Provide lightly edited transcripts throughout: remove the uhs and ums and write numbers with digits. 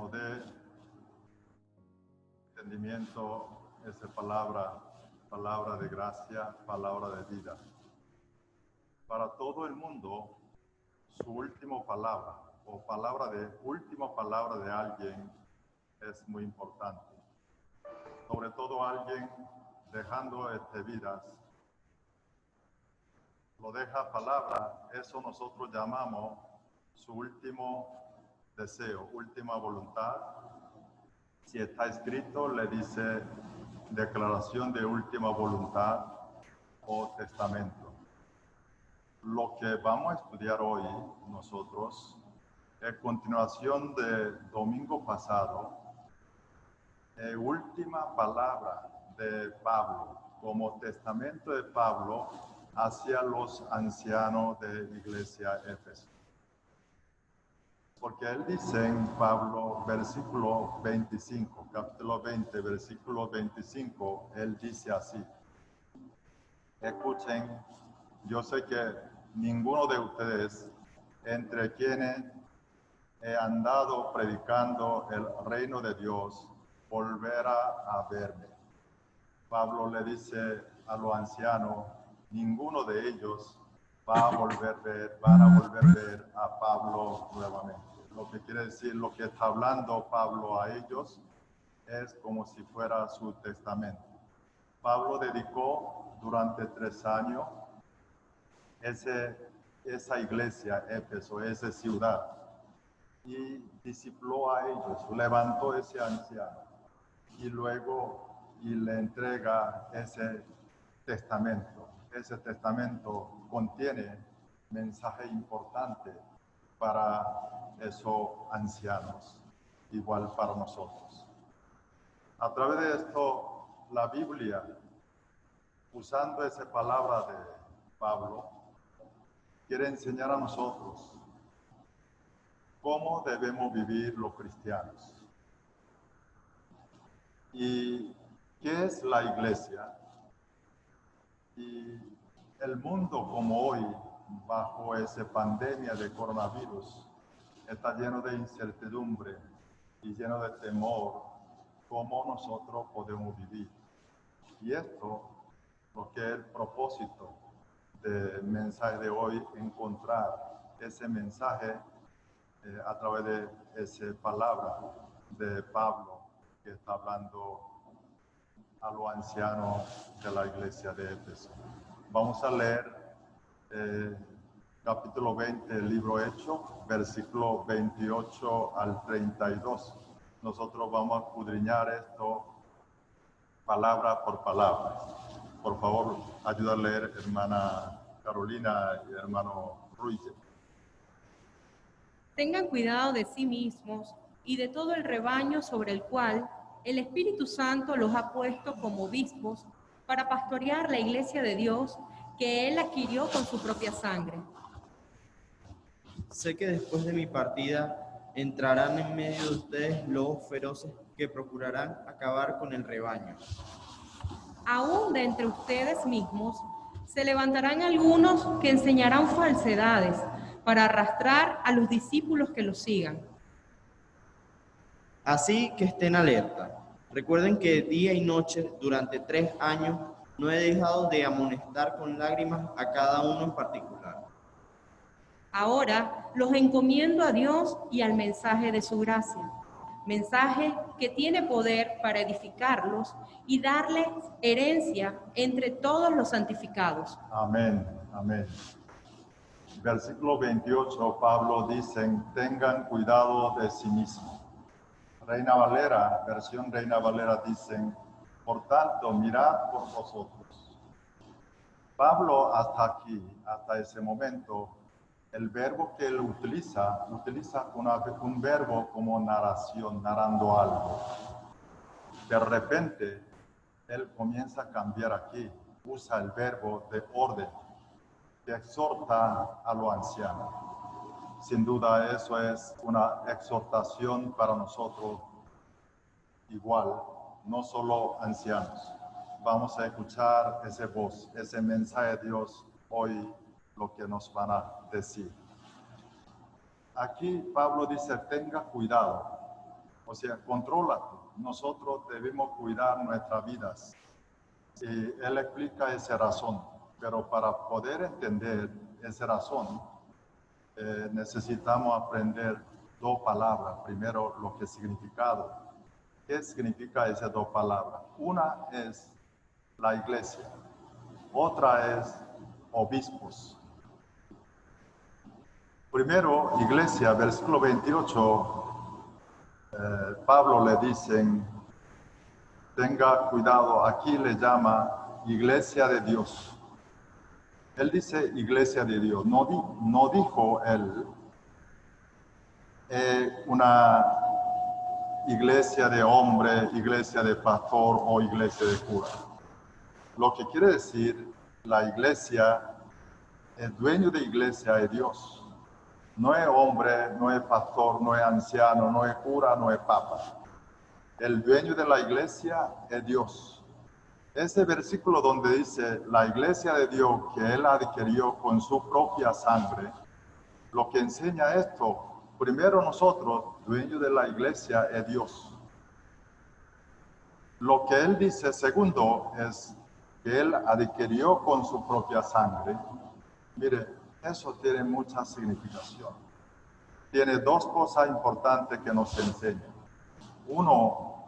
nos dé entendimiento esa palabra de gracia, palabra de vida. Para todo el mundo, su última palabra o última palabra de alguien es muy importante. Sobre todo alguien dejando vidas, lo deja palabra, eso nosotros llamamos su último deseo, última voluntad. Si está escrito, le dice declaración de última voluntad o testamento. Lo que vamos a estudiar hoy nosotros es continuación de domingo pasado, última palabra de Pablo, como testamento de Pablo hacia los ancianos de Iglesia Éfeso. Porque él dice en Pablo, versículo 25, capítulo 20, versículo 25, él dice así: escuchen, yo sé que ninguno de ustedes, entre quienes he andado predicando el reino de Dios, volverá a verme. Pablo le dice a los ancianos, ninguno de ellos van a volver a ver a Pablo nuevamente. Lo que quiere decir, lo que está hablando Pablo a ellos es como si fuera su testamento. Pablo dedicó durante 3 años esa iglesia, Éfeso, esa ciudad, y discipuló a ellos, levantó ese anciano y luego le entrega ese testamento. Ese testamento contiene mensaje importante para esos ancianos, igual para nosotros. A través de esto, la Biblia, usando esa palabra de Pablo, quiere enseñar a nosotros cómo debemos vivir los cristianos. ¿Y qué es la iglesia? Y el mundo como hoy, bajo esa pandemia de coronavirus, está lleno de incertidumbre y lleno de temor, cómo nosotros podemos vivir. Y esto, lo que es el propósito del mensaje de hoy, encontrar ese mensaje a través de esa palabra de Pablo que está hablando a los ancianos de la iglesia de Éfeso. Vamos a leer capítulo 20 del libro Hechos, versículo 28 al 32. Nosotros vamos a escudriñar esto palabra por palabra. Por favor, ayuda a leer, hermana Carolina y hermano Ruiz. Tengan cuidado de sí mismos y de todo el rebaño sobre el cual el Espíritu Santo los ha puesto como obispos para pastorear la iglesia de Dios que Él adquirió con su propia sangre. Sé que después de mi partida entrarán en medio de ustedes lobos feroces que procurarán acabar con el rebaño. Aún de entre ustedes mismos se levantarán algunos que enseñarán falsedades para arrastrar a los discípulos que los sigan. Así que estén alerta. Recuerden que día y noche durante 3 años no he dejado de amonestar con lágrimas a cada uno en particular. Ahora los encomiendo a Dios y al mensaje de su gracia, mensaje que tiene poder para edificarlos y darles herencia entre todos los santificados. Amén, amén. Versículo 28, Pablo dice, tengan cuidado de sí mismos. Reina Valera, versión Reina Valera, dicen, por tanto, mirad por vosotros. Pablo hasta aquí, hasta ese momento, el verbo que él utiliza un verbo como narración, narrando algo. De repente, él comienza a cambiar aquí, usa el verbo de orden, que exhorta a los ancianos. Sin duda eso es una exhortación para nosotros igual, no solo ancianos. Vamos a escuchar esa voz, ese mensaje de Dios hoy, lo que nos van a decir. Aquí Pablo dice, tenga cuidado. O sea, contrólate. Nosotros debemos cuidar nuestras vidas. Y él explica esa razón, pero para poder entender esa razón, necesitamos aprender dos palabras. Primero, lo que significado. ¿Qué significa esas dos palabras? Una es la iglesia, otra es obispos. Primero, iglesia, versículo 28, Pablo le dicen, tenga cuidado, aquí le llama iglesia de Dios. Él dice iglesia de Dios, no dijo él una iglesia de hombre, iglesia de pastor o iglesia de cura. Lo que quiere decir, la iglesia, el dueño de iglesia es Dios. No es hombre, no es pastor, no es anciano, no es cura, no es papa. El dueño de la iglesia es Dios. Ese versículo donde dice la iglesia de Dios que él adquirió con su propia sangre, lo que enseña esto, primero nosotros, dueño de la iglesia es Dios. Lo que él dice, segundo, es que él adquirió con su propia sangre. Mire, eso tiene mucha significación. Tiene dos cosas importantes que nos enseñan. Uno,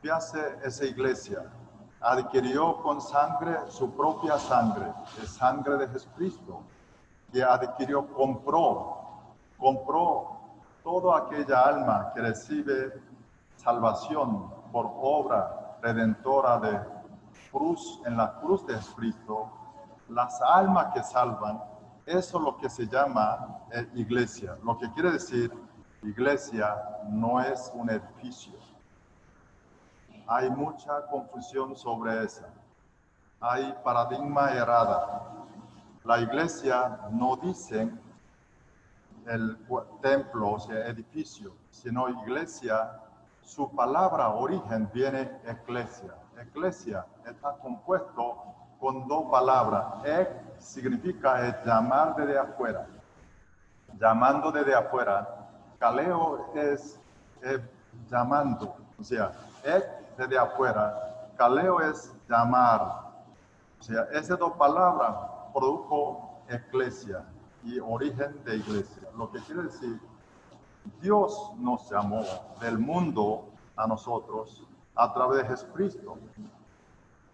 ¿qué hace esa iglesia? Adquirió con sangre su propia sangre, la sangre de Jesucristo, que adquirió, compró toda aquella alma que recibe salvación por obra redentora de cruz, en la cruz de Jesucristo. Las almas que salvan, eso es lo que se llama iglesia. Lo que quiere decir, iglesia no es un edificio. Hay mucha confusión sobre eso. Hay paradigma errada. La iglesia no dice el templo, o sea, edificio, sino iglesia. Su palabra origen viene eclesia. Eclesia está compuesto con dos palabras. Significa llamar desde afuera. Llamando desde afuera. Kaleo es llamando. O sea, desde afuera. Kaleo es llamar. O sea, esas dos palabras produjo eclesia y origen de iglesia. Lo que quiere decir, Dios nos llamó del mundo a nosotros a través de Jesucristo.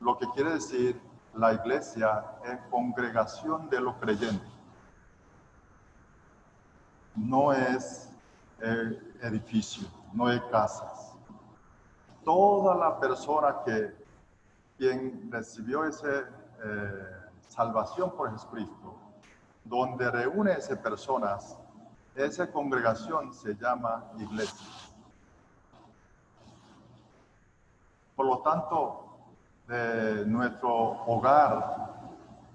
Lo que quiere decir, la iglesia es congregación de los creyentes. No es edificio, no es casas. Toda la persona quien recibió esa salvación por Jesucristo, donde reúne a esas personas, esa congregación se llama iglesia. Por lo tanto, de nuestro hogar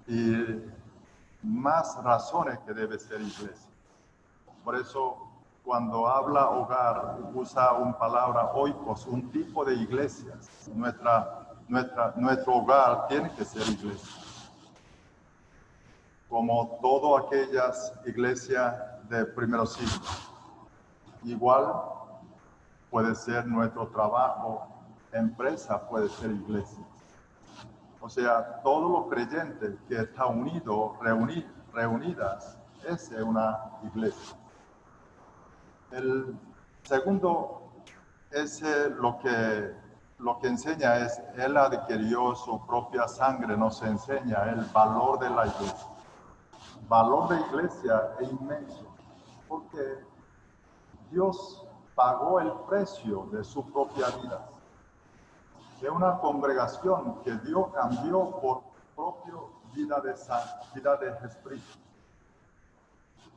y más razones que debe ser iglesia. Por eso, cuando habla hogar, usa una palabra oikos, un tipo de iglesias. Nuestro hogar tiene que ser iglesia. Como todas aquellas iglesias de primeros siglos. Igual puede ser nuestro trabajo, empresa puede ser iglesia. O sea, todos los creyentes que están unidos, reunidas, es una iglesia. El segundo es lo que enseña es, él adquirió su propia sangre, nos enseña el valor de la iglesia. El valor de la iglesia es inmenso, porque Dios pagó el precio de su propia vida. Es una congregación que Dios cambió por propia vida de Jesucristo.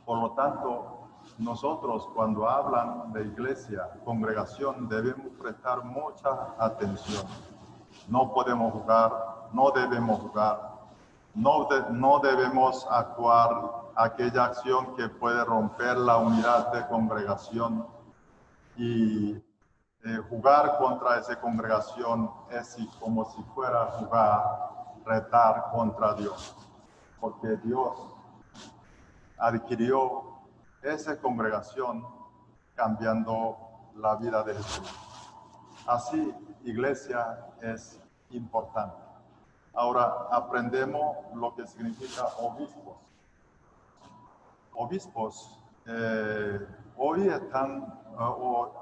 Por lo tanto, nosotros cuando hablan de iglesia, congregación, debemos prestar mucha atención. No podemos jugar, no debemos jugar, no debemos actuar aquella acción que puede romper la unidad de congregación y jugar contra esa congregación es como si fuera retar contra Dios, porque Dios adquirió esa congregación cambiando la vida de Jesús. Así, iglesia es importante. Ahora aprendemos lo que significa obispos. Obispos, hoy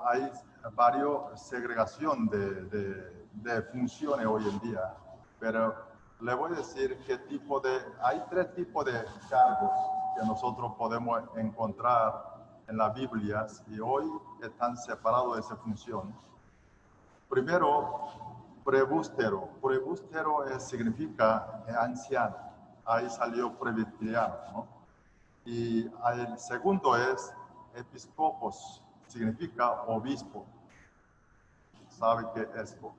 hay varias segregación de funciones hoy en día, pero le voy a decir hay 3 tipos de cargos que nosotros podemos encontrar en la Biblia y hoy están separados de esa función. Primero, presbítero. Presbítero significa anciano. Ahí salió presbiteriano, ¿no? Y el segundo es episcopos, significa obispo. Sabe que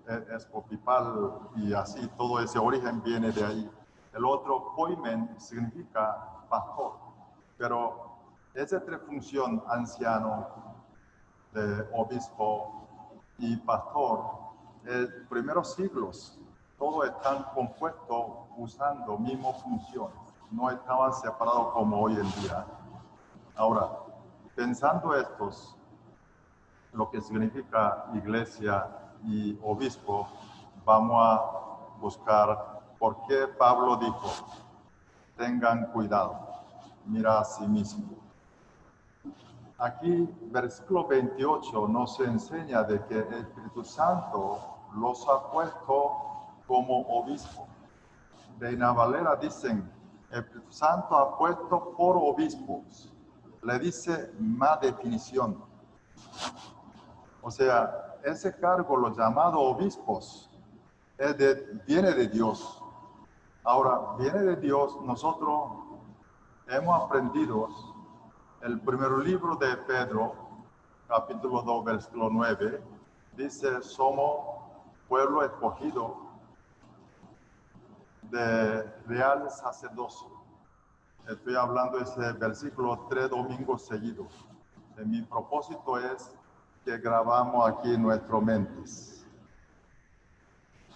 episcopal y así, todo ese origen viene de ahí. El otro, poimen, significa pastor. Pero esa 3 funciones, anciano, de obispo y pastor, en primeros siglos, todos están compuestos usando mismas funciones. No estaban separados como hoy en día. Ahora, pensando estos, lo que significa iglesia y obispo, vamos a buscar por qué Pablo dijo, tengan cuidado, mira a sí mismo. Aquí, versículo 28 nos enseña de que el Espíritu Santo los ha puesto como obispo. Reina Valera dicen, el Espíritu Santo ha puesto por obispos. Le dice más definición. O sea, ese cargo, los llamados obispos, viene de Dios. Ahora, viene de Dios, nosotros hemos aprendido el primer libro de Pedro, capítulo 2, versículo 9, dice, somos pueblo escogido de real sacerdocio. Estoy hablando de ese versículo 3 domingos seguidos. Mi propósito es que grabamos aquí en nuestras mentes.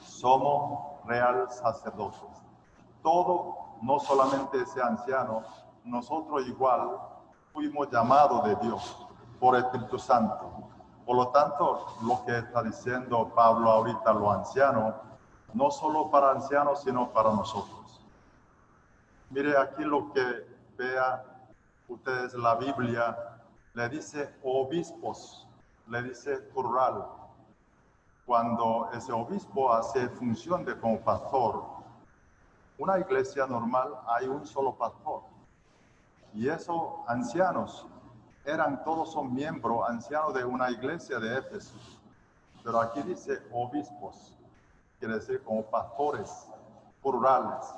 Somos real sacerdotes. Todo, no solamente ese anciano, nosotros igual fuimos llamados de Dios por el Espíritu Santo. Por lo tanto, lo que está diciendo Pablo ahorita, los ancianos, no solo para ancianos, sino para nosotros. Mire aquí lo que vea ustedes la Biblia, le dice obispos, le dice plural. Cuando ese obispo hace función de como pastor, una iglesia normal hay un solo pastor. Y esos ancianos todos son miembros ancianos de una iglesia de Éfeso. Pero aquí dice obispos, quiere decir como pastores plurales.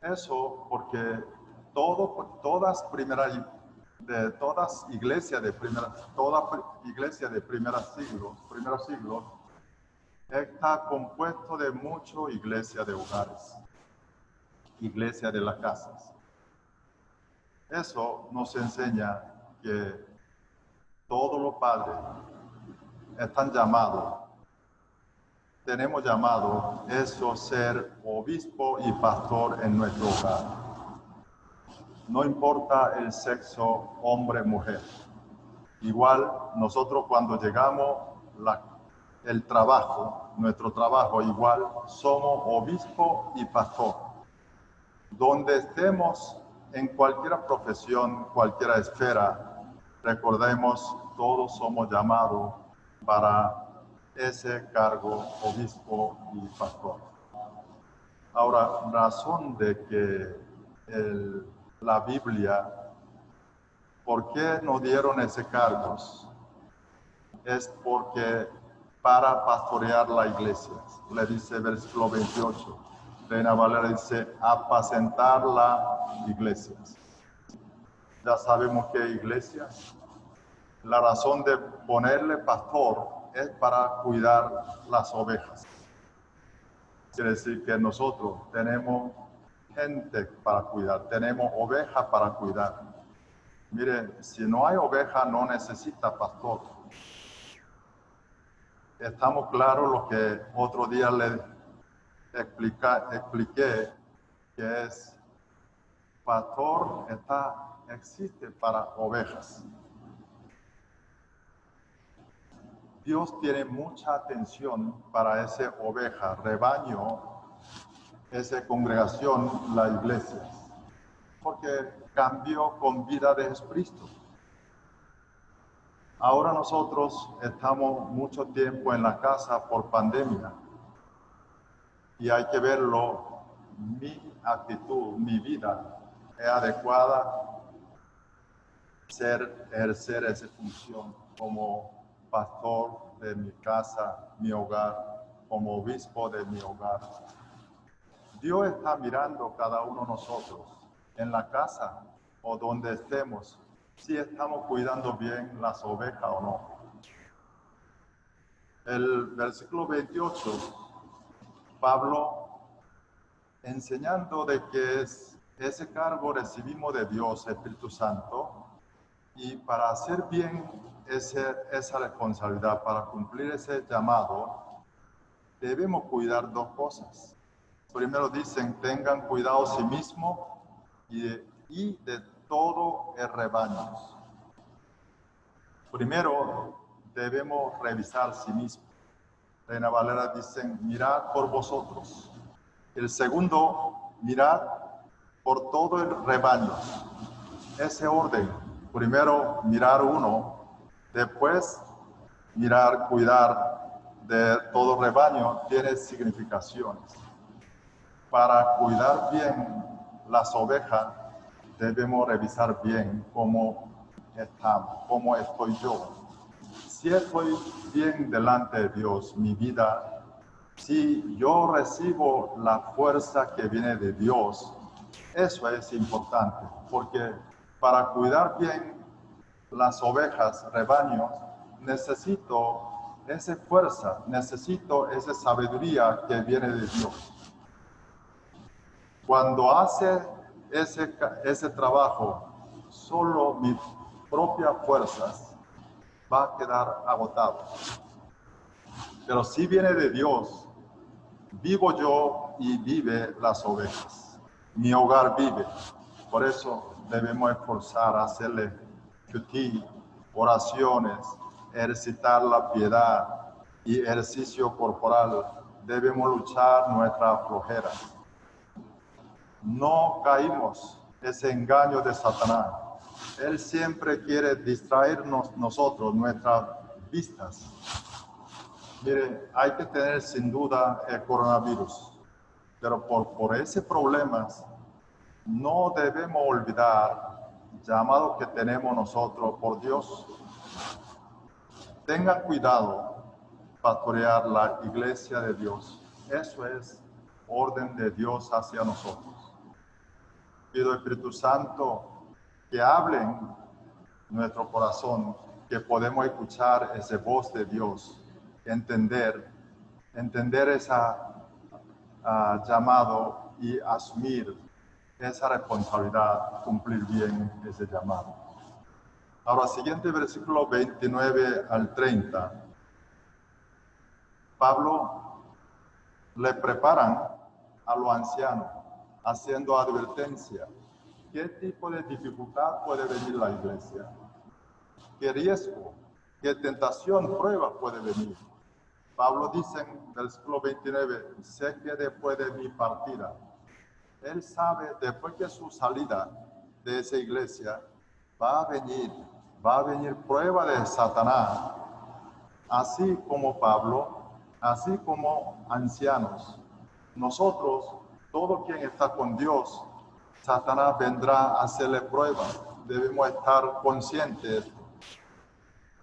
Eso porque todas iglesias de primeros siglos, está compuesto de muchas iglesias de hogares, iglesias de las casas. Eso nos enseña que todos los padres están llamados, tenemos llamado eso ser obispo y pastor en nuestro hogar. No importa el sexo, hombre, mujer. Igual nosotros cuando llegamos nuestro trabajo, igual somos obispo y pastor. Donde estemos en cualquier profesión, cualquier esfera, recordemos, todos somos llamados para ese cargo, obispo y pastor. Ahora, razón de que la Biblia, ¿por qué nos dieron ese cargos? Es porque para pastorear la iglesia. Le dice versículo 28. Reina Valera dice, apacentar las iglesias. Ya sabemos qué iglesias. La razón de ponerle pastor es para cuidar las ovejas. Quiere decir que nosotros tenemos gente para cuidar, tenemos ovejas para cuidar. Mire, si no hay oveja, no necesita pastor. Estamos claros lo que otro día le expliqué, que es pastor existe para ovejas. Dios tiene mucha atención para esa oveja, rebaño, esa congregación, la iglesia, porque cambió con vida de Jesucristo. Ahora nosotros estamos mucho tiempo en la casa por pandemia y hay que verlo, mi actitud, mi vida es adecuada ejercer esa función como pastor de mi casa, mi hogar, como obispo de mi hogar. Dios está mirando cada uno de nosotros en la casa o donde estemos, si estamos cuidando bien las ovejas o no. El versículo 28, Pablo enseñando de que ese cargo recibimos de Dios, Espíritu Santo, y para hacer bien esa responsabilidad, para cumplir ese llamado, debemos cuidar dos cosas. Primero dicen, tengan cuidado de sí mismos y de todo el rebaño. Primero, debemos revisar sí mismos. Reina Valera dicen, mirad por vosotros. El segundo, mirad por todo el rebaño. Ese orden. Primero, mirar uno. Después, mirar, cuidar de todo rebaño tiene significaciones. Para cuidar bien las ovejas, debemos revisar bien cómo estamos, cómo estoy yo. Si estoy bien delante de Dios, mi vida, si yo recibo la fuerza que viene de Dios, eso es importante, porque para cuidar bien las ovejas, rebaños, necesito esa fuerza, necesito esa sabiduría que viene de Dios. Cuando hace ese trabajo, solo mis propias fuerzas va a quedar agotado. Pero si viene de Dios, vivo yo y vive las ovejas. Mi hogar vive. Por eso debemos esforzar, hacerle chuti, oraciones, ejercitar la piedad y ejercicio corporal. Debemos luchar nuestras flojeras. No caímos ese engaño de Satanás. Él siempre quiere distraernos nosotros, nuestras vistas. Mire, hay que tener sin duda el coronavirus, pero por ese problema no debemos olvidar el llamado que tenemos nosotros por Dios. Tengan cuidado pastorear la iglesia de Dios. Eso es orden de Dios hacia nosotros. Pido al Espíritu Santo que hable en nuestro corazón, que podemos escuchar esa voz de Dios, entender ese llamado y asumir esa responsabilidad, cumplir bien ese llamado. Ahora, siguiente versículo 29 al 30. Pablo le preparan a los ancianos, haciendo advertencia. ¿Qué tipo de dificultad puede venir la iglesia? ¿Qué riesgo? ¿Qué tentación, prueba puede venir? Pablo dice en versículo 29, sé que después de mi partida, él sabe, después de su salida de esa iglesia, va a venir prueba de Satanás, así como Pablo, así como ancianos. Nosotros, todo quien está con Dios, Satanás vendrá a hacerle prueba. Debemos estar conscientes de esto.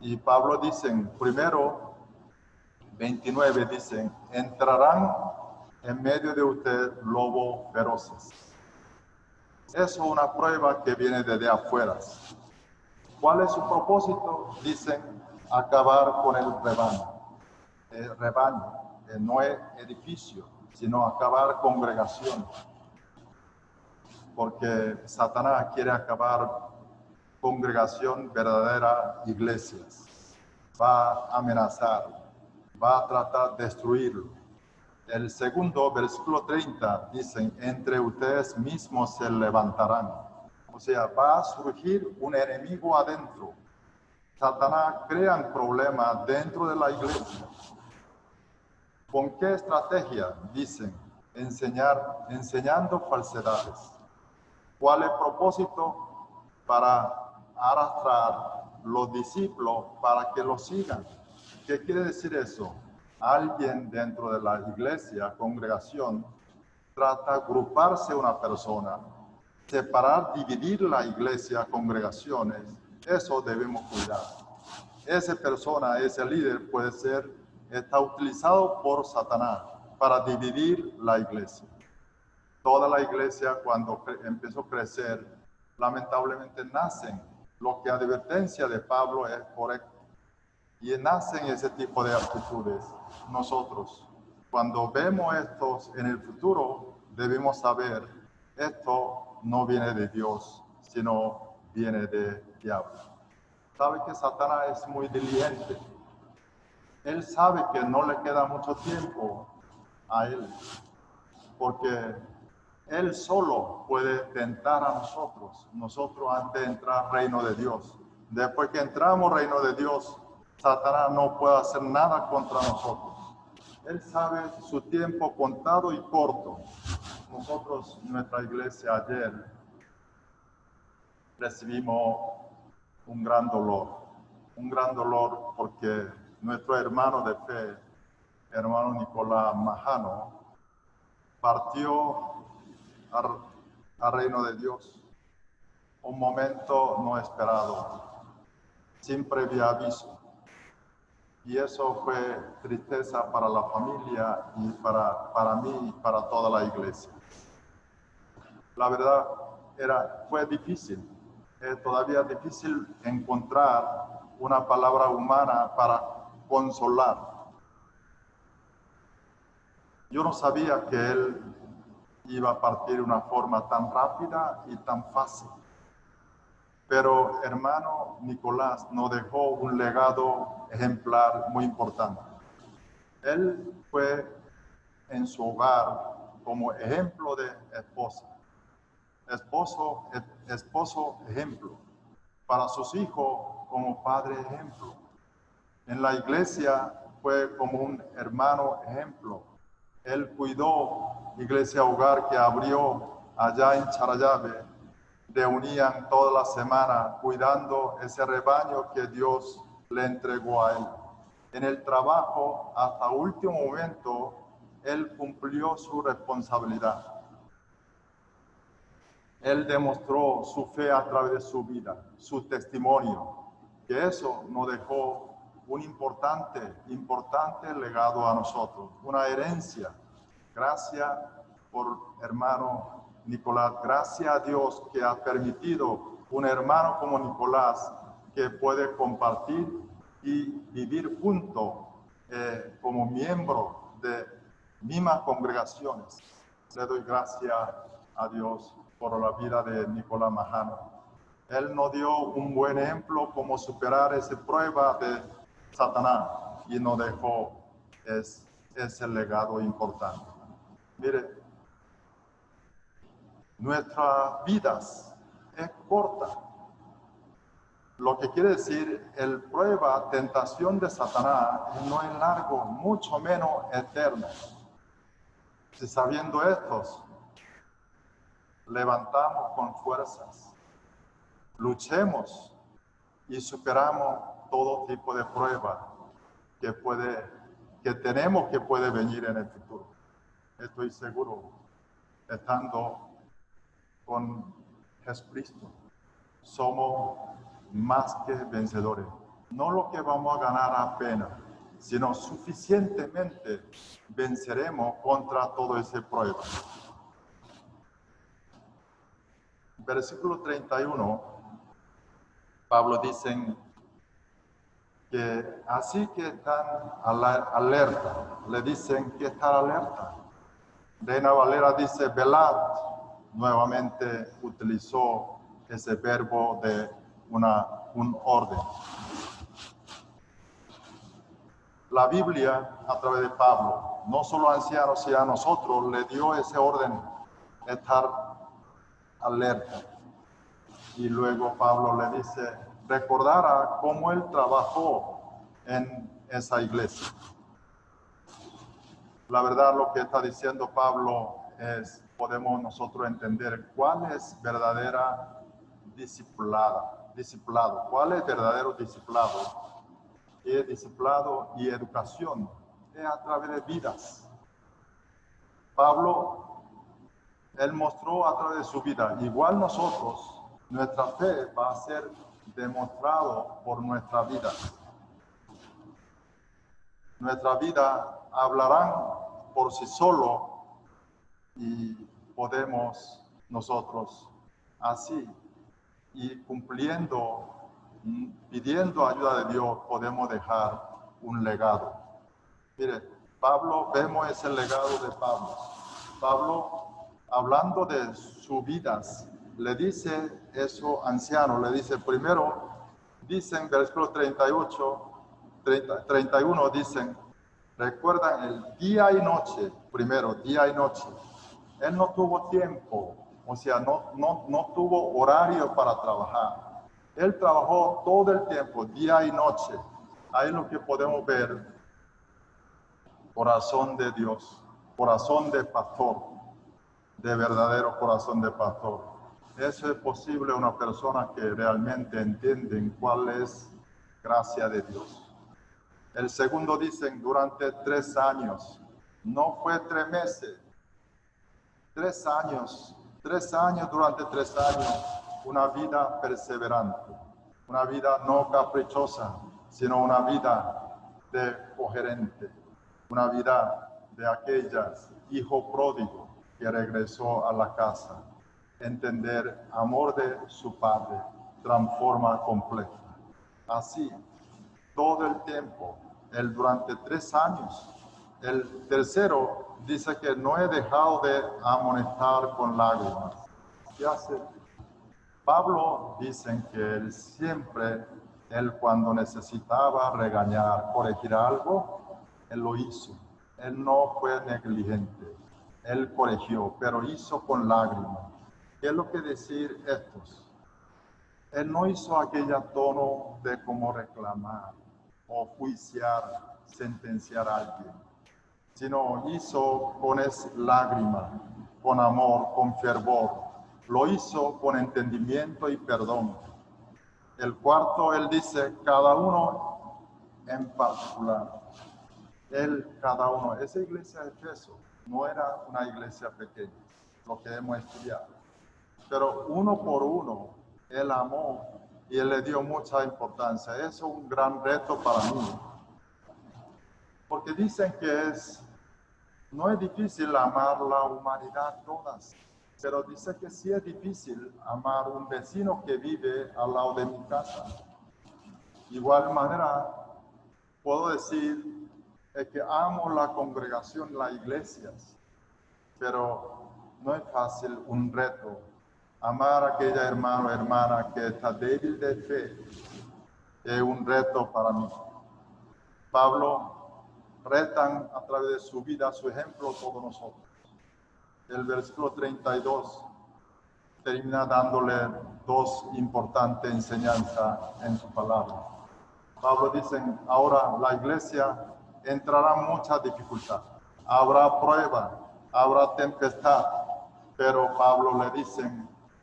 Y Pablo dice, primero, 29 dicen, entrarán en medio de usted lobos feroces. Eso es una prueba que viene desde afuera. ¿Cuál es su propósito? Dicen, acabar con el rebaño. El rebaño, no es edificio, sino acabar congregación. Porque Satanás quiere acabar congregación, verdadera iglesias. Va a amenazar, va a tratar de destruirlo. El segundo, versículo 30, dicen, entre ustedes mismos se levantarán. O sea, va a surgir un enemigo adentro Satanás crea problemas dentro de la iglesia. ¿Con qué estrategia? Dicen, enseñando falsedades. ¿Cuál es el propósito? Para arrastrar los discípulos para que los sigan. ¿Qué quiere decir eso? Alguien dentro de la iglesia, congregación, trata de agruparse una persona, separar, dividir la iglesia, congregaciones. Eso debemos cuidar. Esa persona, ese líder puede ser, está utilizado por Satanás para dividir la iglesia. Toda la iglesia, cuando empezó a crecer, lamentablemente nacen. Lo que advertencia de Pablo es correcto. Y nacen ese tipo de actitudes. Nosotros, cuando vemos estos en el futuro, debemos saber, esto no viene de Dios, sino viene de diablo. Sabe que Satanás es muy diligente. Él sabe que no le queda mucho tiempo a él, porque él solo puede tentar a nosotros antes de entrar al reino de Dios. Después que entramos al reino de Dios, Satanás no puede hacer nada contra nosotros. Él sabe su tiempo contado y corto. Nosotros, nuestra iglesia, ayer recibimos un gran dolor porque nuestro hermano de fe, hermano Nicolás Majano, partió al reino de Dios. Un momento no esperado, sin previo aviso. Y eso fue tristeza para la familia y para mí y para toda la iglesia. La verdad, fue difícil. Es todavía difícil encontrar una palabra humana para consolar. Yo no sabía que él iba a partir de una forma tan rápida y tan fácil. Pero hermano Nicolás nos dejó un legado ejemplar muy importante. Él fue en su hogar como ejemplo de esposa. Esposo ejemplo. Para sus hijos como padre ejemplo. En la iglesia fue como un hermano ejemplo. Él cuidó Iglesia Hogar que abrió allá en Charallave. Reunían toda la semana cuidando ese rebaño que Dios le entregó a él. En el trabajo, hasta último momento, él cumplió su responsabilidad. Él demostró su fe a través de su vida, su testimonio, que eso nos dejó un importante legado a nosotros, una herencia. Gracias por hermano Nicolás, gracias a Dios que ha permitido un hermano como Nicolás que puede compartir y vivir junto como miembro de mismas congregaciones. Le doy gracias a Dios por la vida de Nicolás Majano. Él nos dio un buen ejemplo cómo superar esa prueba de Satanás y nos dejó ese legado importante. Mire, nuestras vidas es corta. Lo que quiere decir, el prueba, tentación de Satanás no es largo, mucho menos eterno. Si sabiendo estos, levantamos con fuerzas, luchemos y superamos todo tipo de prueba que tenemos que puede venir en el futuro. Estoy seguro, estando con Jesucristo, somos más que vencedores. No lo que vamos a ganar apenas, sino suficientemente venceremos contra todo ese prueba. Versículo 31, Pablo dice que así que están alerta, le dicen que están alerta. Reina Valera dice velad, nuevamente utilizó ese verbo de un orden. La Biblia, a través de Pablo, no solo a ancianos, sino a nosotros, le dio ese orden, estar alerta. Y luego Pablo le dice, recordara cómo él trabajó en esa iglesia. La verdad, lo que está diciendo Pablo es, podemos nosotros entender cuál es verdadera discipulado, cuál es verdadero discipulado. Y el discipulado y educación es a través de vidas. Pablo, él mostró a través de su vida, igual nosotros, nuestra fe va a ser demostrado por nuestra vida. Nuestra vida hablarán por sí solo y podemos nosotros así y cumpliendo, pidiendo ayuda de Dios, podemos dejar un legado. Mire, Pablo, vemos ese legado de Pablo. Pablo, hablando de sus vidas, le dice eso anciano, le dice primero, dicen versículo 31, dicen, recuerdan el día y noche, primero, día y noche. Él no tuvo tiempo, o sea, no tuvo horario para trabajar. Él trabajó todo el tiempo, día y noche. Ahí es lo que podemos ver. Corazón de Dios, corazón de pastor, de verdadero corazón de pastor. Eso es posible una persona que realmente entiende cuál es gracia de Dios. El segundo dicen durante 3 años, no fue 3 meses, 3 años, durante 3 años, una vida perseverante, una vida no caprichosa, sino una vida de coherente, una vida de aquellas, hijo pródigo que regresó a la casa, entender amor de su padre, transforma completa. Así, todo el tiempo, él durante 3 años. El tercero dice que no he dejado de amonestar con lágrimas. ¿Qué hace? Pablo dice que él siempre, él cuando necesitaba regañar, corregir algo, él lo hizo. Él no fue negligente. Él corrigió, pero hizo con lágrimas. ¿Qué es lo que decir estos? Él no hizo aquella tono de como reclamar o juiciar, sentenciar a alguien, sino hizo con lágrima, con amor, con fervor. Lo hizo con entendimiento y perdón. El cuarto, él dice, cada uno en particular. Él, cada uno. Esa iglesia de Efeso no era una iglesia pequeña, lo que hemos estudiado. Pero uno por uno, él amó y él le dio mucha importancia. Eso es un gran reto para mí. Porque dicen que no es difícil amar la humanidad todas, pero dice que sí es difícil amar un vecino que vive al lado de mi casa. Igual manera, puedo decir que amo la congregación, las iglesias, pero no es fácil, un reto. Amar a aquella hermano o hermana que está débil de fe es un reto para mí. Pablo retan a través de su vida, su ejemplo, todos nosotros. El versículo 32 termina dándole 2 importantes enseñanzas en su palabra. Pablo dice, ahora la iglesia entrará en mucha dificultad. Habrá prueba, habrá tempestad, pero Pablo le dice,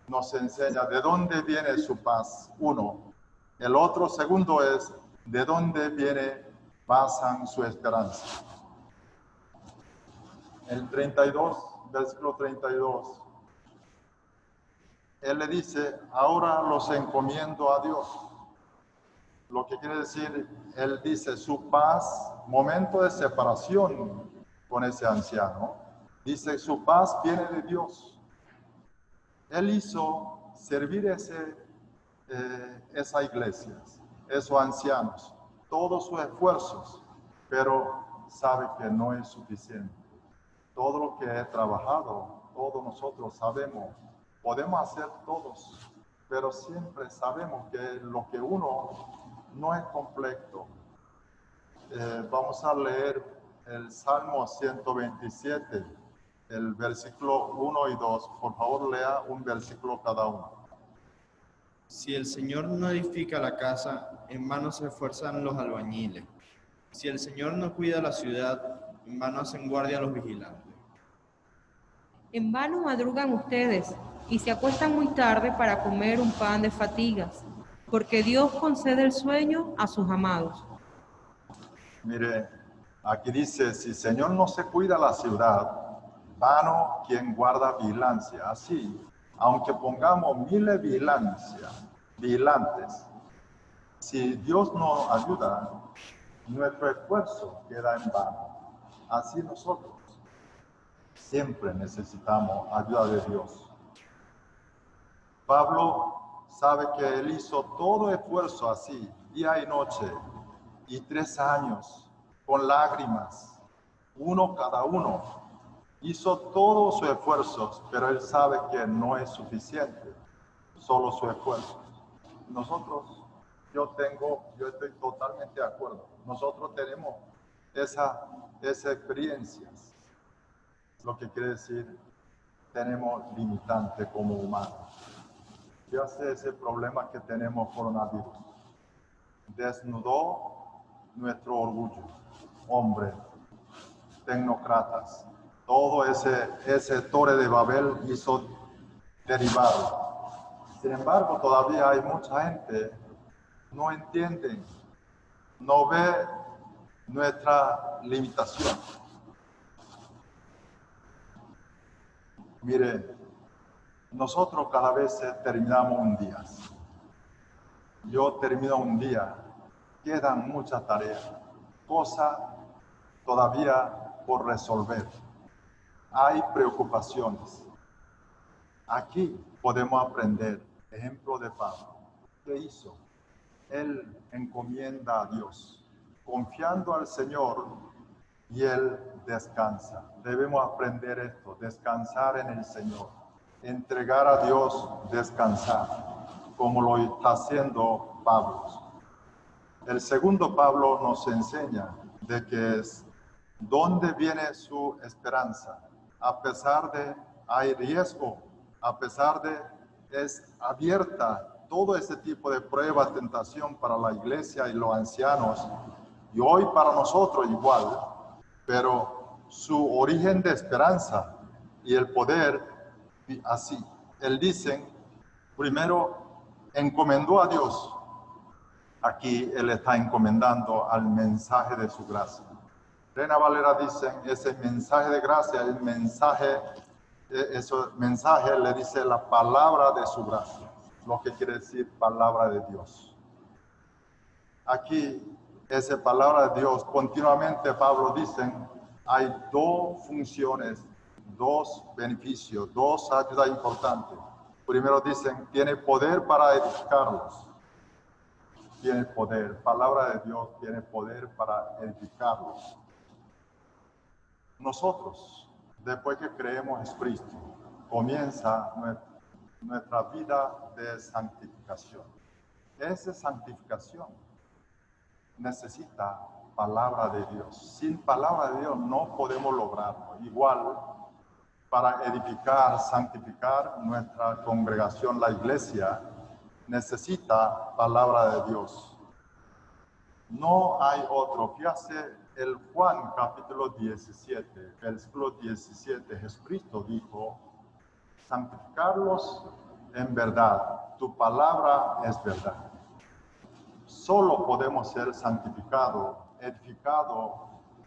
nos enseña de dónde viene su paz, uno. El otro, segundo, es de dónde basan su esperanza. El 32, versículo 32, él le dice, ahora los encomiendo a Dios. Lo que quiere decir, él dice, su paz, momento de separación con ese anciano, dice, su paz viene de Dios. Él hizo servir esa iglesia, esos ancianos, todos sus esfuerzos, pero sabe que no es suficiente. Todo lo que he trabajado, todos nosotros sabemos, podemos hacer todos, pero siempre sabemos que lo que uno no es completo. Vamos a leer el Salmo 127, el versículo 1 y 2. Por favor, lea un versículo cada uno. Si el Señor no edifica la casa, en vano se esfuerzan los albañiles. Si el Señor no cuida la ciudad, en vano hacen guardia los vigilantes. En vano madrugan ustedes y se acuestan muy tarde para comer un pan de fatigas, porque Dios concede el sueño a sus amados. Mire, aquí dice, si el Señor no se cuida la ciudad, vano quien guarda vigilancia. Así, aunque pongamos miles de vigilantes, si Dios no ayuda, nuestro esfuerzo queda en vano. Así nosotros siempre necesitamos ayuda de Dios. Pablo sabe que él hizo todo esfuerzo así, día y noche, y 3 años, con lágrimas, uno cada uno. Hizo todo su esfuerzo, pero él sabe que no es suficiente, solo su esfuerzo. Nosotros, yo estoy totalmente de acuerdo. Nosotros tenemos esa experiencia. Lo que quiere decir, tenemos limitante como humanos. ¿Qué hace ese problema que tenemos coronavirus? Desnudó nuestro orgullo, hombre, tecnócratas. Todo ese torre de Babel hizo derivado. Sin embargo, todavía hay mucha gente no entiende, no ve nuestra limitación. Mire, nosotros cada vez terminamos un día. Yo termino un día, quedan muchas tareas, cosas todavía por resolver. Hay preocupaciones. Aquí podemos aprender, ejemplo de Pablo. ¿Qué hizo? Él encomienda a Dios, confiando al Señor, y Él descansa. Debemos aprender esto, descansar en el Señor. Entregar a Dios, descansar, como lo está haciendo Pablo. El segundo Pablo nos enseña de que es dónde viene su esperanza. A pesar de hay riesgo, a pesar de es abierta todo ese tipo de prueba, tentación para la iglesia y los ancianos, y hoy para nosotros igual, pero su origen de esperanza y el poder, así, él dice, primero encomendó a Dios. Aquí él está encomendando al mensaje de su gracia. Reina Valera dice, ese mensaje de gracia, el mensaje, ese mensaje le dice la palabra de su gracia, lo que quiere decir palabra de Dios. Aquí, esa palabra de Dios, continuamente Pablo dice, hay 2 funciones, 2 beneficios, 2 ayudas importantes. Primero dicen, tiene poder para edificarlos. Tiene poder, palabra de Dios tiene poder para edificarlos. Nosotros, después que creemos en Cristo, comienza nuestra vida de santificación. Esa santificación necesita palabra de Dios. Sin palabra de Dios no podemos lograrlo. Igual, para edificar, santificar nuestra congregación, la iglesia, necesita palabra de Dios. No hay otro. ¿Qué hace el Juan capítulo 17, versículo 17? Jesucristo dijo, santificarlos en verdad. Tu palabra es verdad. Solo podemos ser santificados, edificados,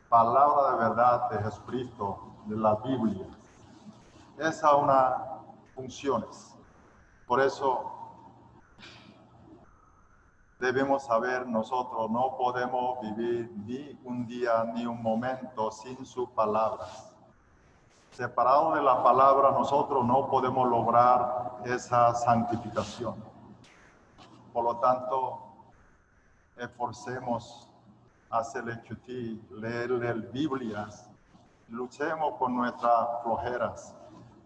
palabra de verdad de Jesucristo, de la Biblia. Esa es una función. Por eso debemos saber nosotros, no podemos vivir ni un día ni un momento sin sus palabras. Separado de la palabra, nosotros no podemos lograr esa santificación. Por lo tanto, esforcemos a hacer leer Biblias, luchemos con nuestras flojeras.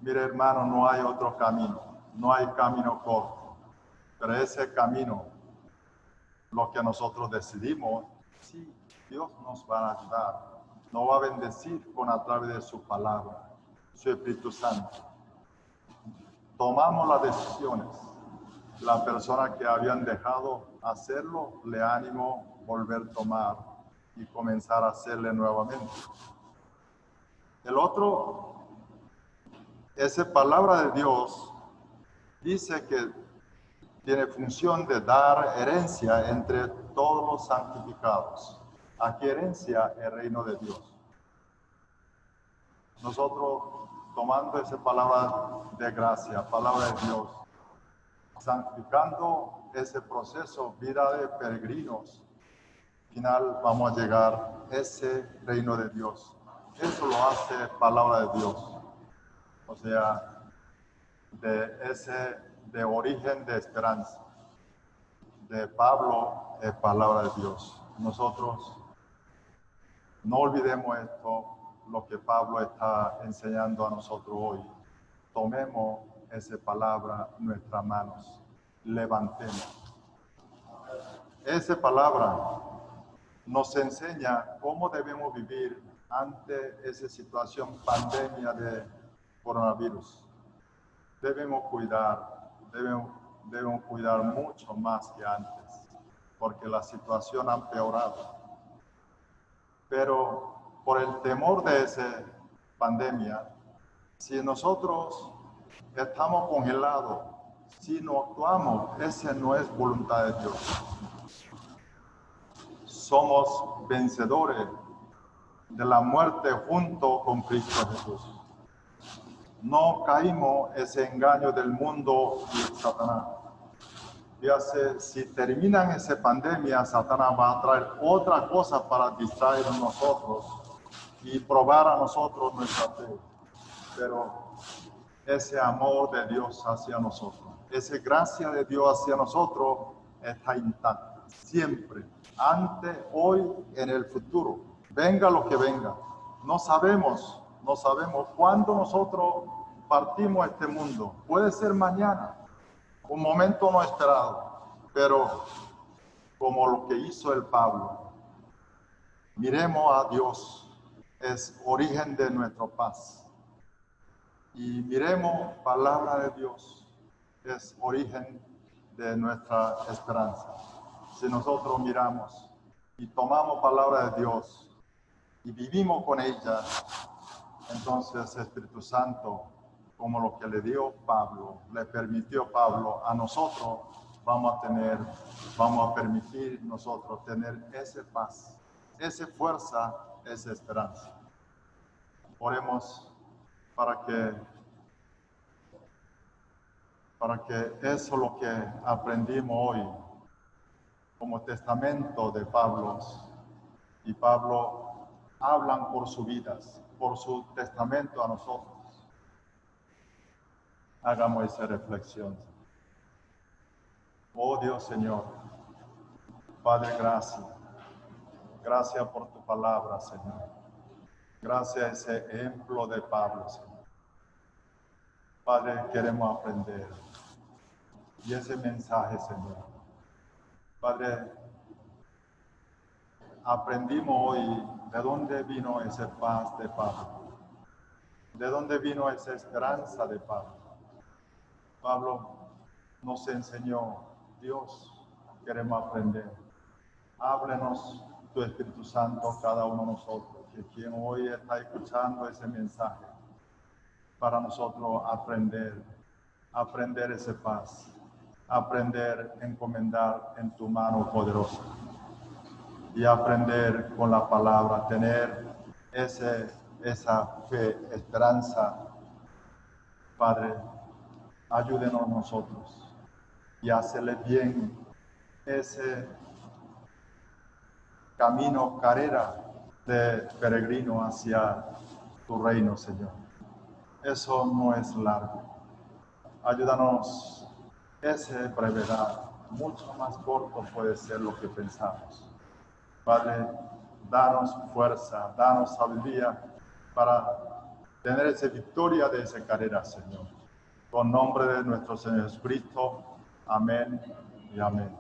Mire, hermano, no hay otro camino, no hay camino corto, pero ese camino, lo que nosotros decidimos, sí, Dios nos va a ayudar, nos va a bendecir a través de su palabra, su Espíritu Santo. Tomamos las decisiones, la persona que habían dejado hacerlo, le ánimo volver a tomar y comenzar a hacerle nuevamente. El otro, esa palabra de Dios dice que tiene función de dar herencia entre todos los santificados. Aquí herencia el reino de Dios. Nosotros, tomando esa palabra de gracia, palabra de Dios, santificando ese proceso, vida de peregrinos, al final vamos a llegar a ese reino de Dios. Eso lo hace palabra de Dios. O sea, de origen de esperanza. De Pablo es palabra de Dios. Nosotros no olvidemos esto, lo que Pablo está enseñando a nosotros hoy. Tomemos esa palabra en nuestras manos, levantemos. Esa palabra nos enseña cómo debemos vivir ante esa situación pandemia de coronavirus. Debemos cuidar mucho más que antes, porque la situación ha empeorado. Pero por el temor de esa pandemia, si nosotros estamos congelados, si no actuamos, esa no es voluntad de Dios. Somos vencedores de la muerte junto con Cristo Jesús. No caímos ese engaño del mundo y Satanás. Fíjate, si terminan esa pandemia, Satanás va a traer otra cosa para distraer a nosotros y probar a nosotros nuestra fe. Pero ese amor de Dios hacia nosotros, esa gracia de Dios hacia nosotros está intacta, siempre, antes, hoy, en el futuro. Venga lo que venga. No sabemos cuándo nosotros partimos este mundo. Puede ser mañana, un momento no esperado, pero como lo que hizo el Pablo, miremos a Dios, es origen de nuestra paz. Y miremos palabra de Dios, es origen de nuestra esperanza. Si nosotros miramos y tomamos palabra de Dios y vivimos con ella, entonces Espíritu Santo, como lo que le dio Pablo, le permitió Pablo, a nosotros vamos a permitir nosotros tener esa paz, esa fuerza, esa esperanza. Oremos para que eso lo que aprendimos hoy como testamento de Pablo y Pablo hablan por sus vidas, por su testamento a nosotros. Hagamos esa reflexión. Oh Dios Señor, Padre, gracias. Gracias por tu palabra, Señor. Gracias a ese ejemplo de Pablo, Señor. Padre, queremos aprender. Y ese mensaje, Señor. Padre, aprendimos hoy de dónde vino esa paz de Pablo. De dónde vino esa esperanza de Pablo. Pablo nos enseñó, Dios, queremos aprender. Háblenos tu Espíritu Santo, cada uno de nosotros, que quien hoy está escuchando ese mensaje, para nosotros aprender esa paz, aprender a encomendar en tu mano poderosa y aprender con la palabra, tener esa fe, esperanza. Padre, ayúdenos nosotros y hacerle bien ese camino, carrera de peregrino hacia tu reino, Señor. Eso no es largo. Ayúdanos, esa brevedad, mucho más corto puede ser lo que pensamos. Padre, danos fuerza, danos sabiduría para tener esa victoria de esa carrera, Señor. Con nombre de nuestro Señor Jesucristo. Amén y amén.